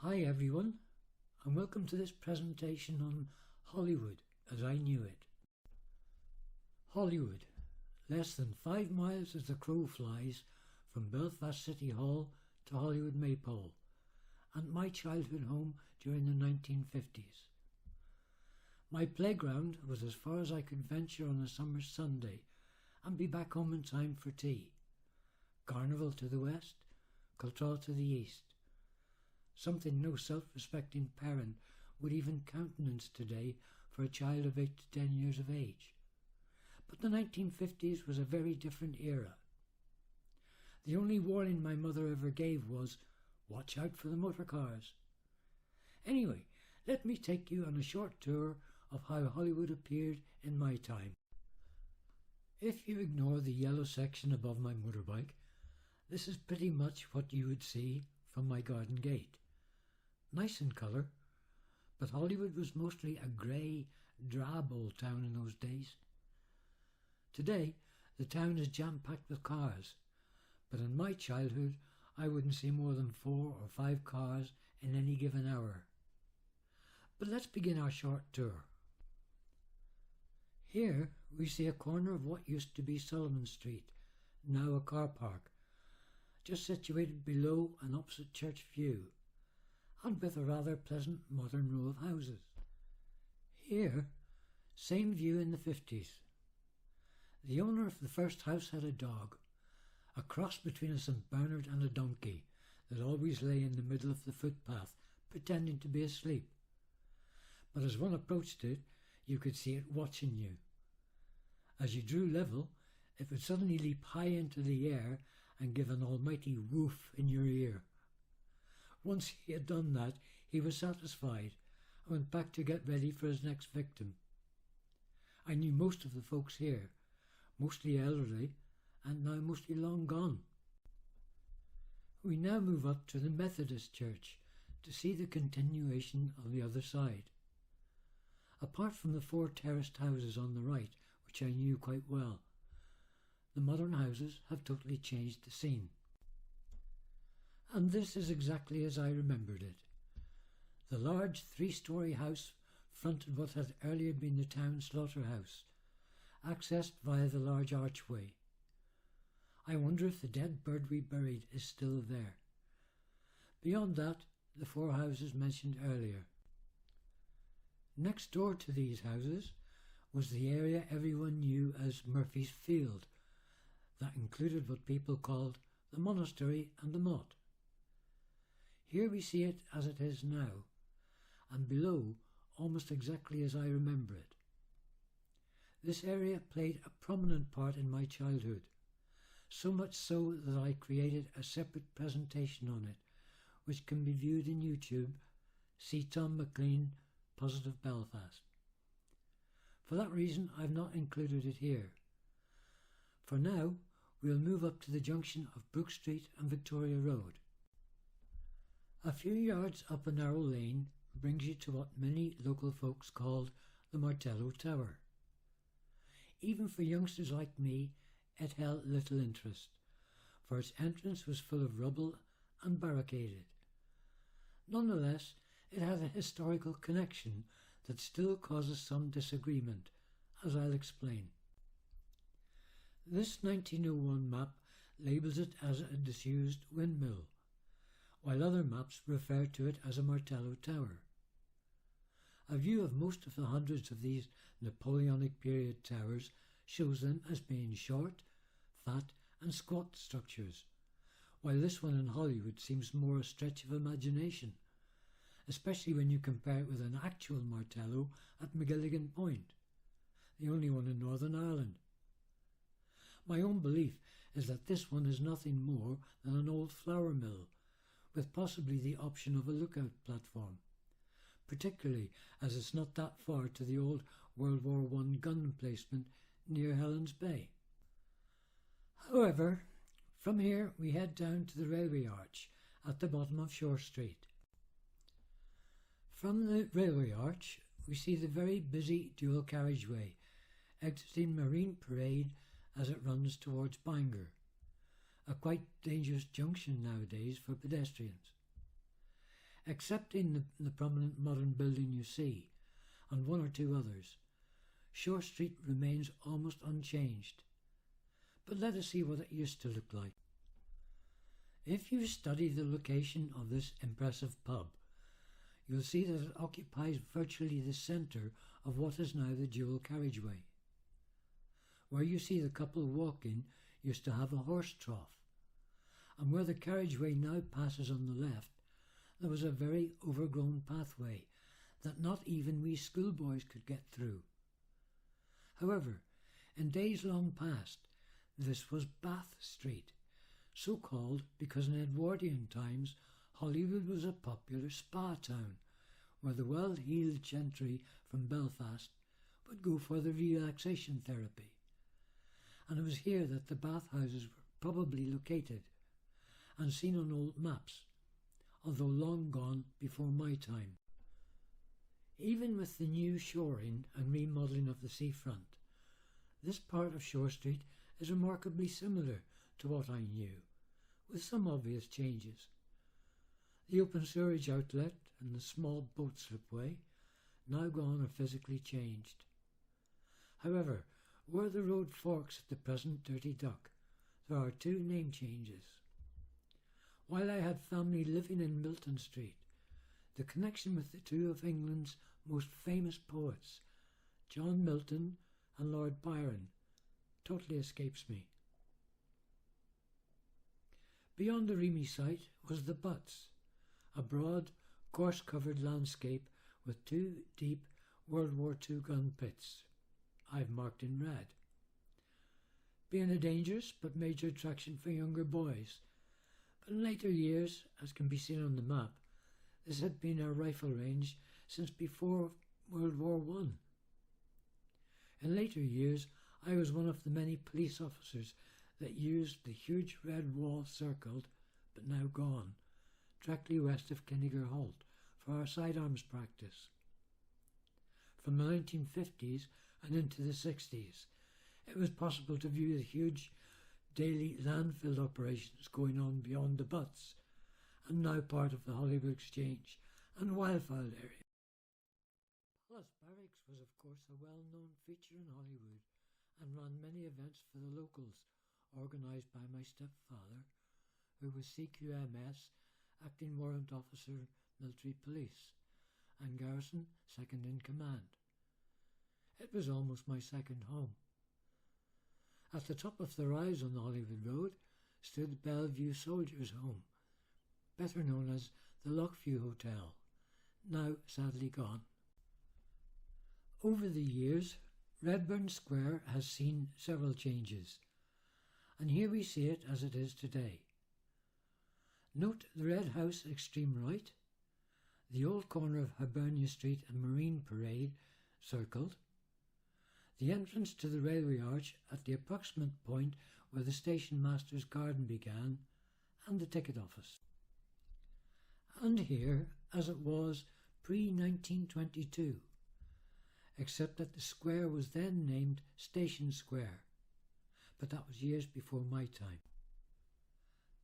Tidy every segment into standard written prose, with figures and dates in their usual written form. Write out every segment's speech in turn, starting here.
Hi everyone, and welcome to this presentation on Hollywood as I knew it. Hollywood, less than 5 miles as the crow flies from Belfast City Hall to Hollywood Maypole, and my childhood home during the 1950s. My playground was as far as I could venture on a summer Sunday and be back home in time for tea. Carnival to the west, Cultraw to the east. Something no self-respecting parent would even countenance today for a child of 8 to 10 years of age. But the 1950s was a very different era. The only warning my mother ever gave was, watch out for the motor cars. Anyway, let me take you on a short tour of how Hollywood appeared in my time. If you ignore the yellow section above my motorbike, this is pretty much what you would see from my garden gate. Nice in colour, but Hollywood was mostly a grey, drab old town in those days. Today, the town is jam-packed with cars, but in my childhood I wouldn't see more than 4 or 5 cars in any given hour. But let's begin our short tour. Here we see a corner of what used to be Sullivan Street, now a car park, just situated below an opposite Church View, and with a rather pleasant modern row of houses. Here, same view in the 50s. The owner of the first house had a dog, a cross between a St. Bernard and a donkey, that always lay in the middle of the footpath, pretending to be asleep. But as one approached it, you could see it watching you. As you drew level, it would suddenly leap high into the air and give an almighty woof in your ear. Once he had done that, he was satisfied and went back to get ready for his next victim. I knew most of the folks here, mostly elderly, and now mostly long gone. We now move up to the Methodist Church to see the continuation of the other side. Apart from the 4 terraced houses on the right, which I knew quite well, the modern houses have totally changed the scene. And this is exactly as I remembered it. The large 3-storey house fronted what had earlier been the town slaughterhouse, accessed via the large archway. I wonder if the dead bird we buried is still there. Beyond that, the 4 houses mentioned earlier. Next door to these houses was the area everyone knew as Murphy's Field, that included what people called the monastery and the motte. Here we see it as it is now, and below almost exactly as I remember it. This area played a prominent part in my childhood, so much so that I created a separate presentation on it, which can be viewed in YouTube. See Tom McLean, Positive Belfast. For that reason I've not included it here. For now, we'll move up to the junction of Brook Street and Victoria Road. A few yards up a narrow lane brings you to what many local folks called the Martello Tower. Even for youngsters like me, it held little interest, for its entrance was full of rubble and barricaded. Nonetheless, it had a historical connection that still causes some disagreement, as I'll explain. This 1901 map labels it as a disused windmill, while other maps refer to it as a Martello Tower. A view of most of the hundreds of these Napoleonic period towers shows them as being short, fat and squat structures, while this one in Hollywood seems more a stretch of imagination, especially when you compare it with an actual Martello at McGilligan Point, the only one in Northern Ireland. My own belief is that this one is nothing more than an old flour mill, with possibly the option of a lookout platform, particularly as it's not that far to the old World War I gun emplacement near Helens Bay. However, from here we head down to the railway arch at the bottom of Shore Street. From the railway arch we see the very busy dual carriageway exiting Marine Parade as it runs towards Bangor, a quite dangerous junction nowadays for pedestrians. Excepting the prominent modern building you see, and one or two others, Shore Street remains almost unchanged. But let us see what it used to look like. If you study the location of this impressive pub, you'll see that it occupies virtually the centre of what is now the dual carriageway. Where you see the couple walking used to have a horse trough, and where the carriageway now passes on the left, there was a very overgrown pathway that not even we schoolboys could get through. However, in days long past, this was Bath Street, so called because in Edwardian times Holywood was a popular spa town, where the well-heeled gentry from Belfast would go for the relaxation therapy. And it was here that the bathhouses were probably located, and seen on old maps, although long gone before my time. Even with the new shoring and remodelling of the seafront, this part of Shore Street is remarkably similar to what I knew, with some obvious changes. The open sewerage outlet and the small boat slipway, now gone or physically changed. However, where the road forks at the present Dirty Duck, there are two name changes. While I had family living in Milton Street, the connection with the two of England's most famous poets, John Milton and Lord Byron, totally escapes me. Beyond the Remy site was the Butts, a broad, gorse-covered landscape with two deep World War II gun pits, I've marked in red. Being a dangerous but major attraction for younger boys, but in later years, as can be seen on the map, this had been a rifle range since before World War I. In later years, I was one of the many police officers that used the huge red wall circled, but now gone, directly west of Kinniger Holt for our sidearms practice. From the 1950s and into the 60s, it was possible to view the huge daily landfill operations going on beyond the Butts, and now part of the Holywood Exchange and Wildfile area. Palace Barracks was of course a well-known feature in Holywood and ran many events for the locals, organised by my stepfather, who was CQMS, Acting Warrant Officer, Military Police, and Garrison, Second in Command. It was almost my second home. At the top of the rise on the Holywood Road stood Bellevue Soldiers' Home, better known as the Lockview Hotel, now sadly gone. Over the years, Redburn Square has seen several changes, and here we see it as it is today. Note the red house extreme right, the old corner of Hibernia Street and Marine Parade circled, the entrance to the railway arch at the approximate point where the station master's garden began, and the ticket office. And here, as it was pre-1922, except that the square was then named Station Square, but that was years before my time.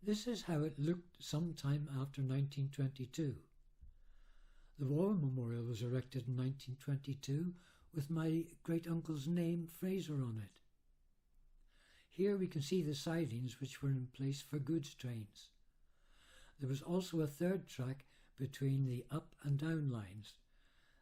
This is how it looked some time after 1922. The War Memorial was erected in 1922 with my great-uncle's name, Fraser, on it. Here we can see the sidings which were in place for goods trains. There was also a third track between the up and down lines,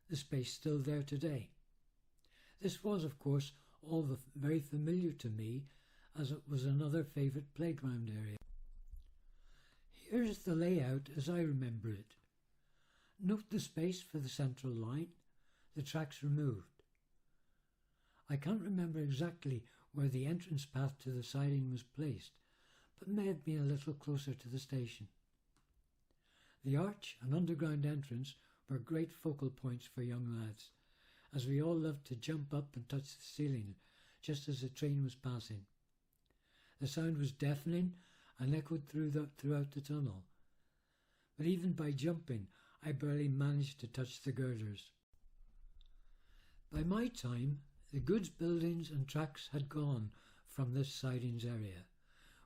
the space still there today. This was, of course, all very familiar to me, as it was another favourite playground area. Here's the layout as I remember it. Note the space for the central line, the tracks removed. I can't remember exactly where the entrance path to the siding was placed, but may have been a little closer to the station. The arch and underground entrance were great focal points for young lads, as we all loved to jump up and touch the ceiling just as the train was passing. The sound was deafening and echoed throughout the tunnel, but even by jumping I barely managed to touch the girders. By my time, the goods buildings and tracks had gone from this sidings area,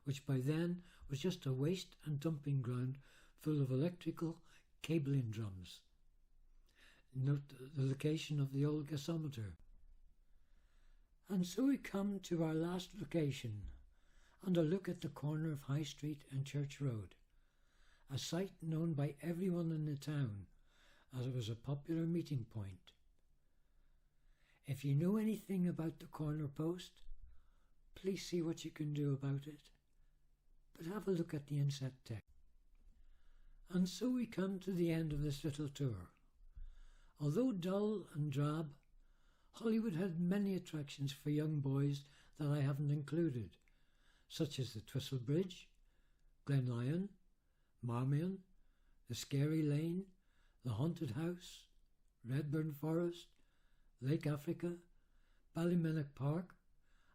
which by then was just a waste and dumping ground full of electrical, cabling drums. Note the location of the old gasometer. And so we come to our last location, and a look at the corner of High Street and Church Road, a site known by everyone in the town as it was a popular meeting point. If you know anything about the corner post, please see what you can do about it, but have a look at the inset text. And so we come to the end of this little tour. Although dull and drab, Holywood had many attractions for young boys that I haven't included, such as the Twistle Bridge, Glen Lyon, Marmion, the Scary Lane, the Haunted House, Redburn Forest, Lake Africa, Ballymennock Park,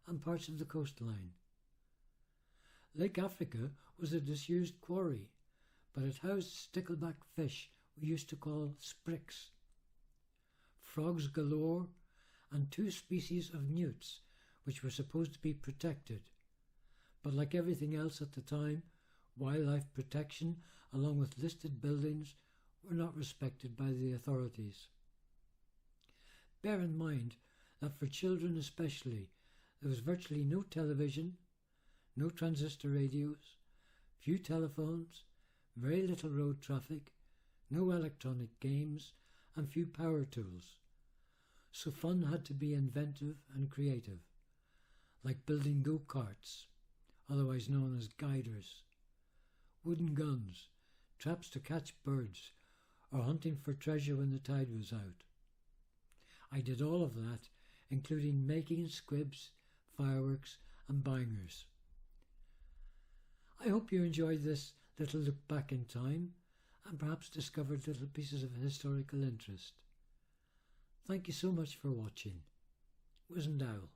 and parts of the coastline. Lake Africa was a disused quarry, but it housed stickleback fish we used to call spricks, frogs galore, and 2 species of newts which were supposed to be protected. But like everything else at the time, wildlife protection along with listed buildings were not respected by the authorities. Bear in mind that for children especially, there was virtually no television, no transistor radios, few telephones, very little road traffic, no electronic games, and few power tools. So fun had to be inventive and creative, like building go-karts, otherwise known as guiders, wooden guns, traps to catch birds, or hunting for treasure when the tide was out. I did all of that, including making squibs, fireworks, and bangers. I hope you enjoyed this little look back in time and perhaps discovered little pieces of historical interest. Thank you so much for watching. Wizened Owl.